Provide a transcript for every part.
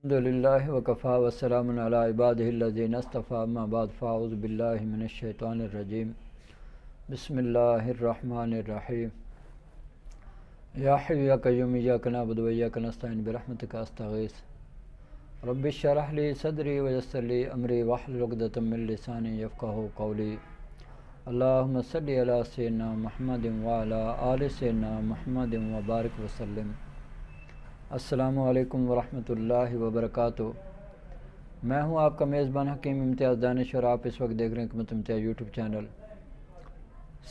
الحمدللہ وکفا وسلام علی عبادہ الذین اصطفیٰ اما بعد فاعوذ باللہ من الشیطان الرجیم بسم اللہ الرحمن الرحیم یا حی یا قیوم ایاک نعبد و ایاک نستعین برحمتک استغیث رب اشرح لی صدری ویسر لی امری واحلل عقدۃ من لسانی یفقہوا قولی اللہم صلی علی سیدنا محمد وعلی آل سیدنا محمد وبارک وسلم۔ السلام علیکم ورحمۃ اللہ وبرکاتہ۔ میں ہوں آپ کا میزبان حکیم امتیاز دانش، اور آپ اس وقت دیکھ رہے ہیں حکمت امتیاز یوٹیوب چینل۔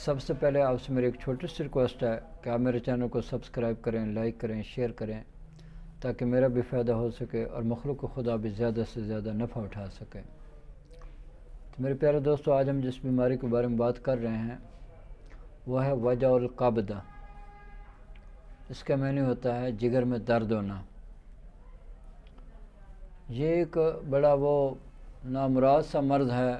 سب سے پہلے آپ سے میری ایک چھوٹی سی ریکویسٹ ہے کہ آپ میرے چینل کو سبسکرائب کریں، لائک کریں، شیئر کریں، تاکہ میرا بھی فائدہ ہو سکے اور مخلوق خدا بھی زیادہ سے زیادہ نفع اٹھا سکے۔ تو میرے پیارے دوستو، آج ہم جس بیماری کے بارے میں بات کر رہے ہیں وہ ہے وجع القبض۔ اس کا معنی ہوتا ہے جگر میں درد ہونا۔ یہ ایک بڑا وہ نامراد سا مرض ہے،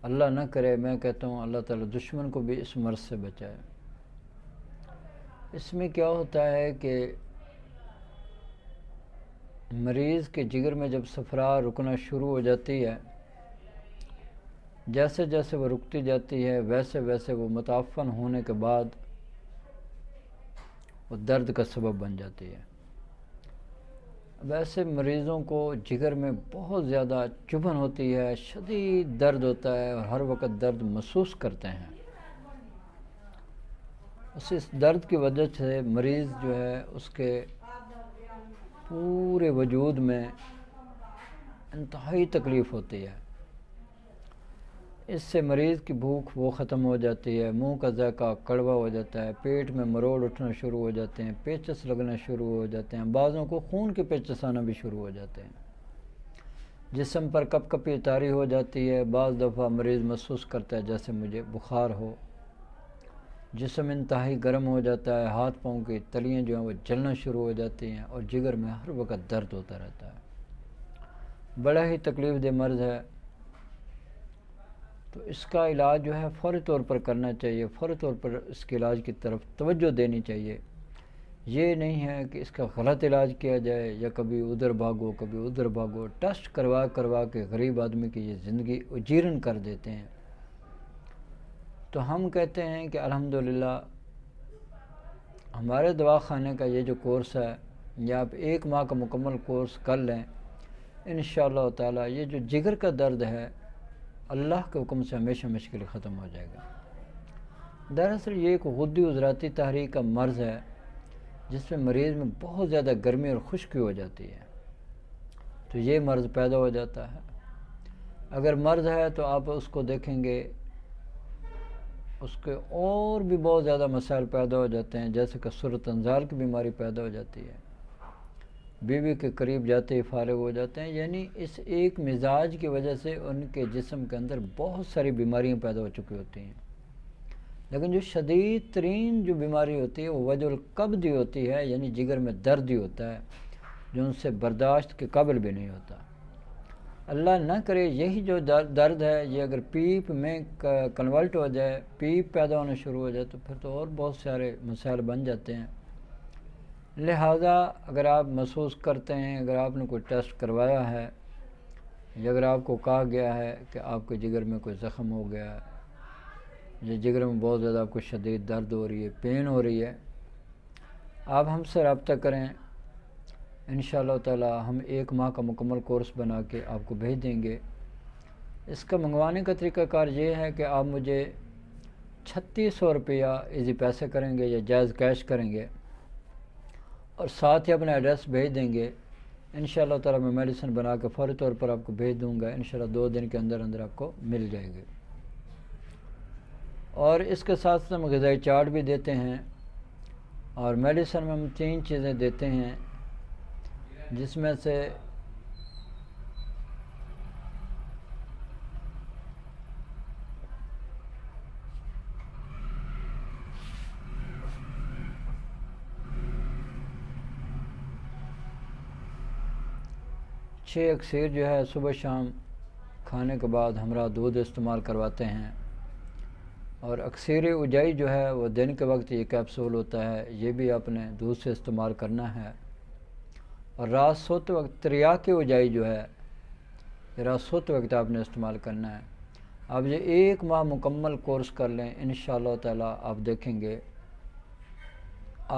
اللہ نہ کرے، میں کہتا ہوں اللہ تعالیٰ دشمن کو بھی اس مرض سے بچائے۔ اس میں کیا ہوتا ہے کہ مریض کے جگر میں جب صفرا رکنا شروع ہو جاتی ہے، جیسے جیسے وہ رکتی جاتی ہے ویسے ویسے وہ متعفن ہونے کے بعد وہ درد کا سبب بن جاتی ہے۔ ویسے مریضوں کو جگر میں بہت زیادہ چبھن ہوتی ہے، شدید درد ہوتا ہے اور ہر وقت درد محسوس کرتے ہیں۔ اس درد کی وجہ سے مریض جو ہے اس کے پورے وجود میں انتہائی تکلیف ہوتی ہے۔ اس سے مریض کی بھوک وہ ختم ہو جاتی ہے، منہ کا ذائقہ کڑوا ہو جاتا ہے، پیٹ میں مروڑ اٹھنا شروع ہو جاتے ہیں، پیچس لگنا شروع ہو جاتے ہیں، بعضوں کو خون کے پیچس آنا بھی شروع ہو جاتے ہیں، جسم پر کپ کپی طاری ہو جاتی ہے۔ بعض دفعہ مریض محسوس کرتا ہے جیسے مجھے بخار ہو، جسم انتہائی گرم ہو جاتا ہے، ہاتھ پاؤں کی تلیاں جو ہیں وہ جلنا شروع ہو جاتی ہیں، اور جگر میں ہر وقت درد ہوتا رہتا ہے۔ بڑا ہی تکلیف دہ مرض ہے، تو اس کا علاج جو ہے فوری طور پر کرنا چاہیے، فوری طور پر اس کے علاج کی طرف توجہ دینی چاہیے۔ یہ نہیں ہے کہ اس کا غلط علاج کیا جائے یا کبھی ادھر بھاگو کبھی ادھر بھاگو، ٹیسٹ کروا کے غریب آدمی کی یہ زندگی اجیرن کر دیتے ہیں۔ تو ہم کہتے ہیں کہ الحمدللہ ہمارے دواخانے کا یہ جو کورس ہے، یہ آپ 1 ماہ کا مکمل کورس کر لیں، انشاءاللہ تعالی یہ جو جگر کا درد ہے اللہ کے حکم سے ہمیشہ مشکل ختم ہو جائے گا۔ دراصل یہ ایک غدی عضلاتی تحریک کا مرض ہے جس میں مریض میں بہت زیادہ گرمی اور خشکی ہو جاتی ہے، تو یہ مرض پیدا ہو جاتا ہے۔ اگر مرض ہے تو آپ اس کو دیکھیں گے اس کے اور بھی بہت زیادہ مسائل پیدا ہو جاتے ہیں، جیسے کہ سرط انزال کی بیماری پیدا ہو جاتی ہے، بیوی کے قریب جاتے ہی فارغ ہو جاتے ہیں، یعنی اس ایک مزاج کی وجہ سے ان کے جسم کے اندر بہت ساری بیماریاں پیدا ہو چکی ہوتی ہیں۔ لیکن جو شدید ترین جو بیماری ہوتی ہے وہ وجع القبض ہوتی ہے، یعنی جگر میں درد ہی ہوتا ہے جو ان سے برداشت کے قابل بھی نہیں ہوتا۔ اللہ نہ کرے یہی جو درد ہے یہ اگر پیپ میں کنورٹ ہو جائے، پیپ پیدا ہونا شروع ہو جائے، تو پھر تو اور بہت سارے مسائل بن جاتے ہیں۔ لہٰذا اگر آپ محسوس کرتے ہیں، اگر آپ نے کوئی ٹیسٹ کروایا ہے یا اگر آپ کو کہا گیا ہے کہ آپ کے جگر میں کوئی زخم ہو گیا ہے یا جگر میں بہت زیادہ آپ کو شدید درد ہو رہی ہے، پین ہو رہی ہے، آپ ہم سے رابطہ کریں، انشاءاللہ تعالی ہم 1 ماہ کا مکمل کورس بنا کے آپ کو بھیج دیں گے۔ اس کا منگوانے کا طریقہ کار یہ ہے کہ آپ مجھے 3600 روپیہ ایزی پیسے کریں گے یا جائز کیش کریں گے، اور ساتھ ہی اپنا ایڈریس بھیج دیں گے۔ انشاءاللہ تعالی میں میڈیسن بنا کے فوری طور پر آپ کو بھیج دوں گا، انشاءاللہ 2 دن کے اندر اندر آپ کو مل جائے گی۔ اور اس کے ساتھ ساتھ ہم غذائی چارٹ بھی دیتے ہیں، اور میڈیسن میں ہم 3 چیزیں دیتے ہیں، جس میں سے چھ اکسیر جو ہے صبح شام کھانے کے بعد ہمراہ دودھ استعمال کرواتے ہیں، اور اکثیر اجائی جو ہے وہ دن کے وقت یہ کیپسول ہوتا ہے، یہ بھی آپ نے دودھ سے استعمال کرنا ہے۔ اور رات سوتے وقت تریاکی اجائی جو ہے یہ رات سوتے وقت آپ نے استعمال کرنا ہے۔ آپ یہ 1 ماہ مکمل کورس کر لیں، انشاءاللہ تعالیٰ آپ دیکھیں گے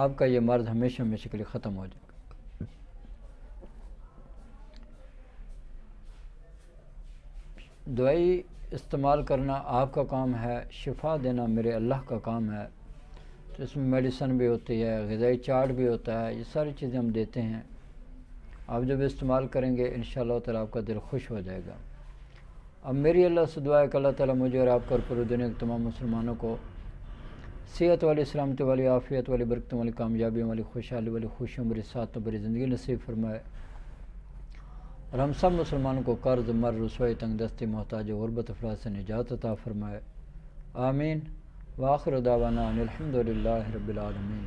آپ کا یہ مرض ہمیشہ ہمیشہ کے لیے ختم ہو جائے گا۔ دوائی استعمال کرنا آپ کا کام ہے، شفا دینا میرے اللہ کا کام ہے۔ تو اس میں میڈیسن بھی ہوتی ہے، غذائی چارٹ بھی ہوتا ہے، یہ ساری چیزیں ہم دیتے ہیں۔ آپ جب استعمال کریں گے انشاءاللہ تعالیٰ آپ کا دل خوش ہو جائے گا۔ اب میری اللہ سے دعا ہے کہ اللہ تعالیٰ مجھے اور آپ کو اور پوری دنیا کے تمام مسلمانوں کو صحت والی، سلامتی والی، عافیت والی، برکت والی، کامیابی والی، خوشحالی والی، خوشیوں بری، سعادتوں بری زندگی نصیب فرمائے، اور ہم سب مسلمانوں کو قرض، مر، رسوائی، تنگ دستی، محتاج، غربت، افلاس سے نجات عطا فرمائے، آمین۔ وآخر دعوانا ان الحمد للہ رب العالمین۔